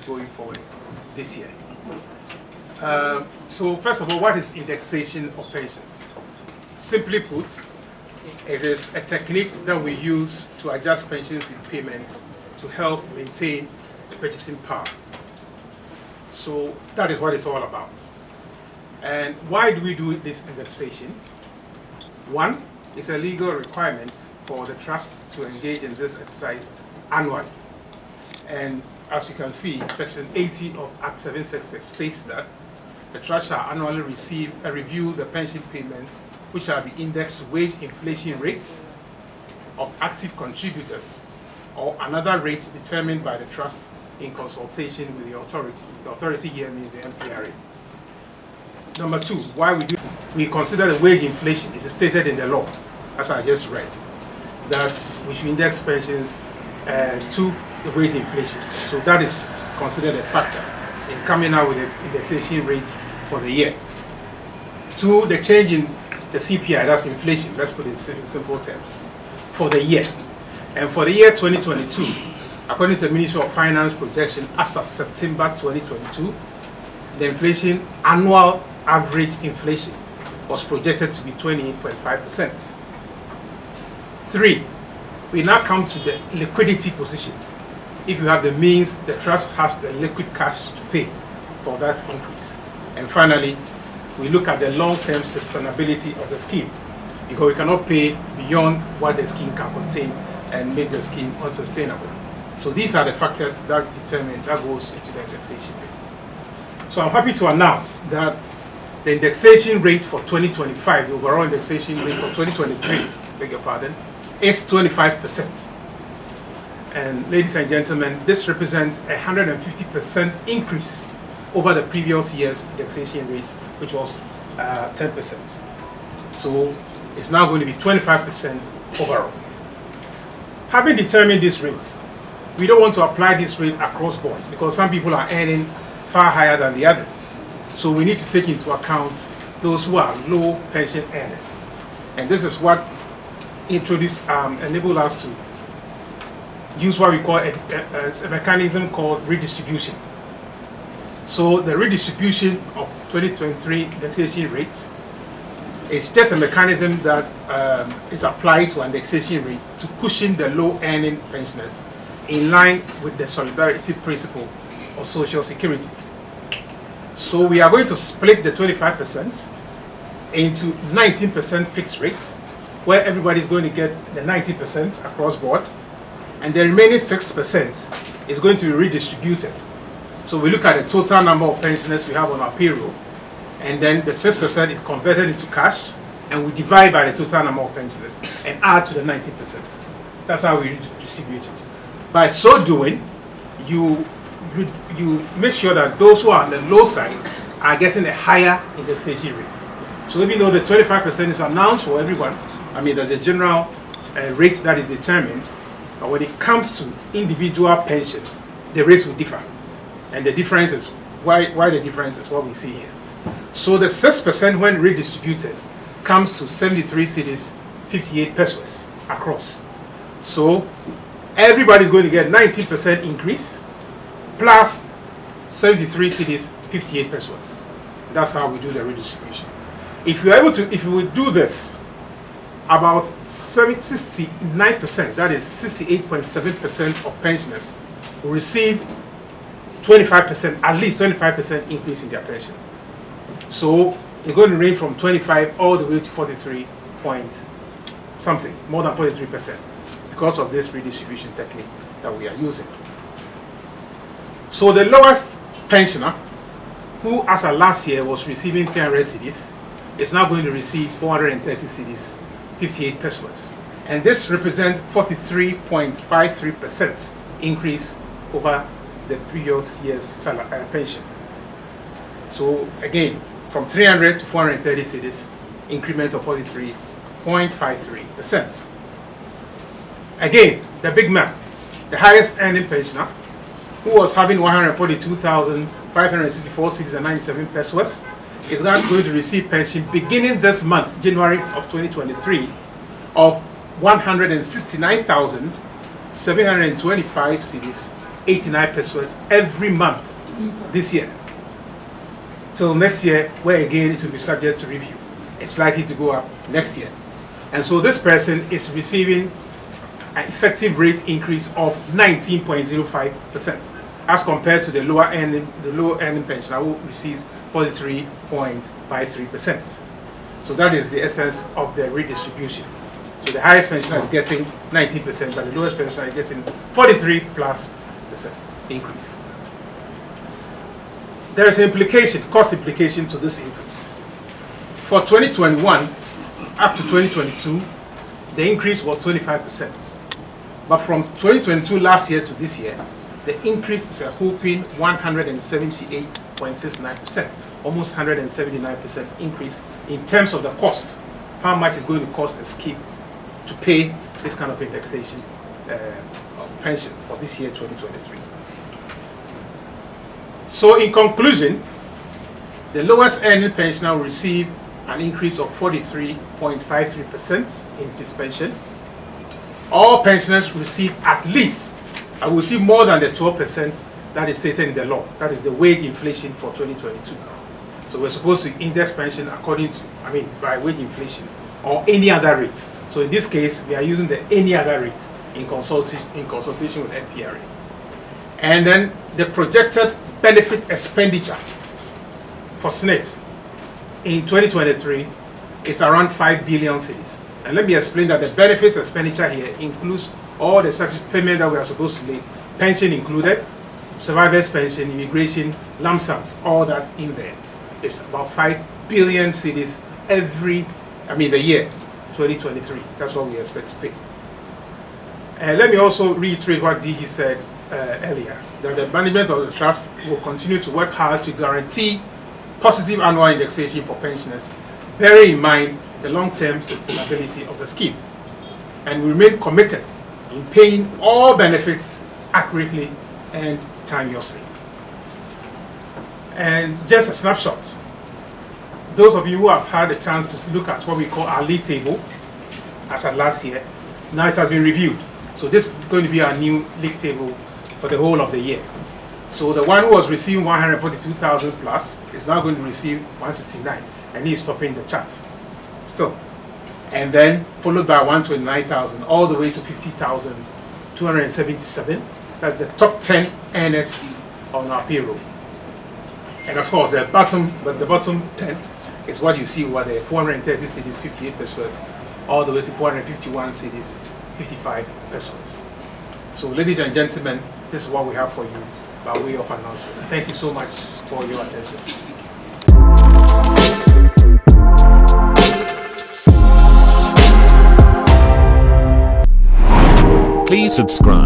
going forward this year. So first of all, what is indexation of pensions? Simply put, it is a technique that we use to adjust pensions in payment to help maintain the purchasing power. So that is what it's all about. And why do we do this indexation? One, it's a legal requirement for the trust to engage in this exercise annually. And as you can see, Section 80 of Act 766 states that the trust shall annually receive and review the pension payments, which shall be indexed to wage inflation rates of active contributors or another rate determined by the trust in consultation with the authority. The authority here means the MPRA. Number two, why we consider the wage inflation is stated in the law, as I just read, that we should index pensions to the wage inflation. So that is considered a factor in coming out with the indexation rates for the year. Two, the change in the CPI, that's inflation, let's put it in simple terms, for the year. And for the year 2022, according to the Ministry of Finance projection, as of September 2022, the inflation, annual average inflation, was projected to be 28.5%. Three, we now come to the liquidity position. If you have the means, the trust has the liquid cash to pay for that increase. And finally, we look at the long-term sustainability of the scheme, because we cannot pay beyond what the scheme can contain and make the scheme unsustainable. So these are the factors that goes into the indexation rate. So I'm happy to announce that the indexation rate for 2025, the overall indexation rate for 2023, beg your pardon, is 25%. And ladies and gentlemen, this represents a 150% increase over the previous year's indexation rate, which was 10%. So it's now going to be 25% overall. Having determined this rate, we don't want to apply this rate across board because some people are earning far higher than the others. So we need to take into account those who are low pension earners. And this is what enabled us to use what we call a mechanism called redistribution. So the redistribution of 2023 indexation rates is just a mechanism that is applied to indexation rate to cushion the low earning pensioners in line with the solidarity principle of Social Security. So we are going to split the 25% into 19% fixed rates, where everybody is going to get the 90% across board, and the remaining 6% is going to be redistributed. So we look at the total number of pensioners we have on our payroll, and then the 6% is converted into cash, and we divide by the total number of pensioners and add to the 90%. That's how we redistribute it. By so doing, you make sure that those who are on the low side are getting a higher indexation rate. So even though the 25% is announced for everyone, I mean there's a general rate that is determined, but when it comes to individual pension, the rates will differ. And the difference is, why the difference is what we see here. So the 6% when redistributed comes to 73 cedis, 58 pesos across. So everybody's going to get 19% increase plus 73 cedis, 58 pesos. That's how we do the redistribution. If you would do this, about 69%, that is 68.7% of pensioners will receive 25%, at least 25% increase in their pension. So it's going to range from 25 all the way to 43 point something, more than 43%, because of this redistribution technique that we are using. So the lowest pensioner, who as of last year was receiving 300 cedis, is now going to receive 430 cedis, 58 pesos. And this represents 43.53% increase over the previous year's pension. So again, from 300 to 430 cedis, increment of 43.53%. Again, the big man, the highest earning pensioner, who was having 142,564 cedis and 97 pesos, is now going to receive pension beginning this month, January of 2023, of 169,725 cedis 89 pesos every month this year. Till next year, where again it will be subject to review. It's likely to go up next year. And so this person is receiving an effective rate increase of 19.05% as compared to the lower earning pensioner who receives 43.53%. So that is the essence of the redistribution. So the highest pensioner is getting 19%, but the lowest pensioner is getting 43+% increase. There is an implication, cost implication to this increase. For 2021 up to 2022, the increase was 25%. But from 2022 last year to this year, the increase is a whopping 178.69%, almost 179% increase in terms of the cost. How much is going to cost a scheme to pay this kind of indexation of pension for this year, 2023. So in conclusion, the lowest earning pensioner will receive an increase of 43.53% in his pension. All pensioners receive at least, I will see more than the 12% that is stated in the law. That is the wage inflation for 2022. So we're supposed to index pension according to, by wage inflation or any other rate. So in this case, we are using the any other rate in consultation with NPRA. And then the projected benefit expenditure for SSNIT in 2023 is around 5 billion cedis. And let me explain that the benefits expenditure here includes all the such payment that we are supposed to make, pension included, survivors pension, immigration, lump sums, all that in there. It's about 5 billion cedis the year 2023. That's what we expect to pay. And let me also reiterate what DG said earlier, that the management of the trust will continue to work hard to guarantee positive annual indexation for pensioners, bearing in mind the long-term sustainability of the scheme. And we remain committed in paying all benefits accurately and timeously. And just a snapshot. Those of you who have had a chance to look at what we call our league table, as at last year, now it has been reviewed. So this is going to be our new league table for the whole of the year. So the one who was receiving 142,000 plus is now going to receive 169, and he is topping the charts still. And then followed by 129,000 all the way to 50,277. That's the top 10 earners on our payroll. And of course, the bottom 10 is what you see over there: 430 cedis, 58 pesos, all the way to 451 cedis, 55 pesos. So, ladies and gentlemen, this is what we have for you by way of announcement. Thank you so much for your attention. Please subscribe.